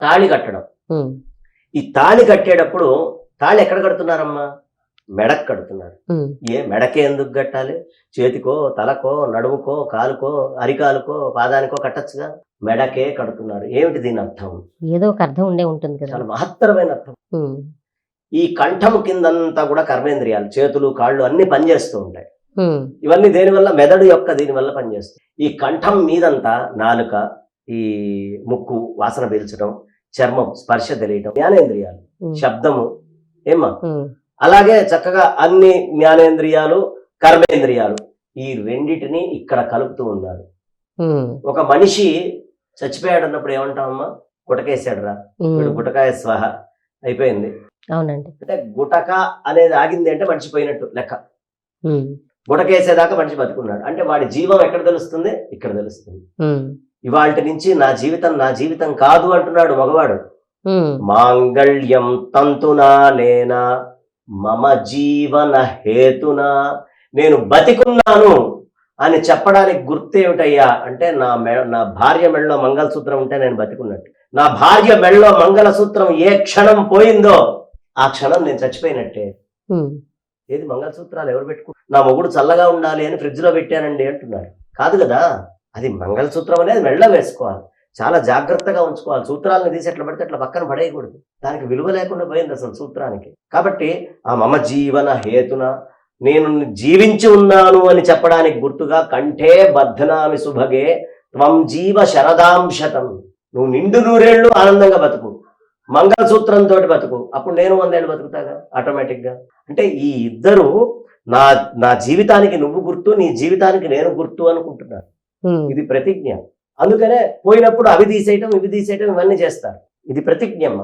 తాళి కట్టడం. ఉమ్, ఈ తాళి కట్టేటప్పుడు తాళి ఎక్కడ కడుతున్నారమ్మా? మెడకు కడుతున్నారు. ఉమ్, మెడకే ఎందుకు కట్టాలి? చేతికో, తలకో, నడుముకో, కాలుకో, అరికాలుకో, పాదానికో కట్టచ్చుగా. మెడకే కడుతున్నారు. ఏమిటి దీని అర్థం? ఏదో ఒక అర్థం ఉండే ఉంటుంది కదా. చాలా మహత్తరమైన అర్థం. ఉమ్, ఈ కంఠం కిందంతా కూడా కర్మేంద్రియాలు, చేతులు, కాళ్ళు అన్ని పనిచేస్తూ ఉంటాయి. ఉమ్, ఇవన్నీ దేనివల్ల? మెదడు యొక్క దీనివల్ల పనిచేస్తాయి. ఈ కంఠం మీదంతా నాలుక, ఈ ముక్కు వాసన పీల్చడం, చర్మం స్పర్శ తెలియటం, జ్ఞానేంద్రియాలు, ఉమ్, శబ్దము, ఏమా ఉమ్, అలాగే చక్కగా అన్ని జ్ఞానేంద్రియాలు, కర్మేంద్రియాలు ఈ రెండిటిని ఇక్కడ కలుపుతూ ఉన్నారు. ఉమ్, ఒక మనిషి చచ్చిపోయాడు అన్నప్పుడు ఏమంటామమ్మా? గుటకేసాడు రా, వీడు ఉమ్, గుటకాయ స్వాహ అయిపోయింది. అవునండి. అంటే గుటక అనేది ఆగింది అంటే మనిషి పోయినట్టు లెక్క. ఉమ్, గుటకేసేదాకా మనిషి బతుకున్నాడు అంటే వాడి జీవం ఎక్కడ తెలుస్తుంది? ఇక్కడ తెలుస్తుంది. ఉమ్, ఇవాళ నుంచి నా జీవితం కాదు అంటున్నాడు మగవాడు. ఉమ్, మాంగళ్యం తంతునా నేనా మమ జీవన హేతునా. నేను బతికున్నాను అని చెప్పడానికి గుర్తు ఏమిటయ్యా అంటే నా భార్య మెడలో మంగళసూత్రం ఉంటే నేను బతికున్నట్టు. నా భార్య మెడలో మంగళసూత్రం ఏ క్షణం పోయిందో ఆ క్షణం నేను చచ్చిపోయినట్టే. ఉమ్, ఏది మంగళసూత్రాలు ఎవరు పెట్టుకుంటారు? నా మొగుడు చల్లగా ఉండాలి అని ఫ్రిడ్జ్ లో పెట్టానండి అంటున్నారు. కాదు కదా, అది మంగళసూత్రం అనేది మెడలో వేసుకోవాలి, చాలా జాగ్రత్తగా ఉంచుకోవాలి. సూత్రాలను తీసి ఎట్లా పడితే అట్లా పక్కన పడేయకూడదు. దానికి విలువ లేకుండా పోయింది అసలు సూత్రానికి. కాబట్టి ఆ మమ జీవన హేతున, నేను జీవించి ఉన్నాను అని చెప్పడానికి గుర్తుగా కంఠే బద్ధనామి సుభగే త్వం జీవ శరదాంశతం. నువ్వు నిండు నూరేళ్లు ఆనందంగా బతుకు, మంగళసూత్రంతో బతుకు, అప్పుడు నేను 100 ఏళ్ళు బతుకుతాగా ఆటోమేటిక్ గా. అంటే ఈ ఇద్దరు నా జీవితానికి నువ్వు గుర్తు, నీ జీవితానికి నేను గుర్తు అనుకుంటున్నారు. ఉమ్. ఇది ప్రతిజ్ఞ. అందుకనే పోయినప్పుడు అవి తీసేయటం, ఇవి తీసేయటం, ఇవన్నీ చేస్తారు. ఇది ప్రతిజ్ఞ అమ్మ.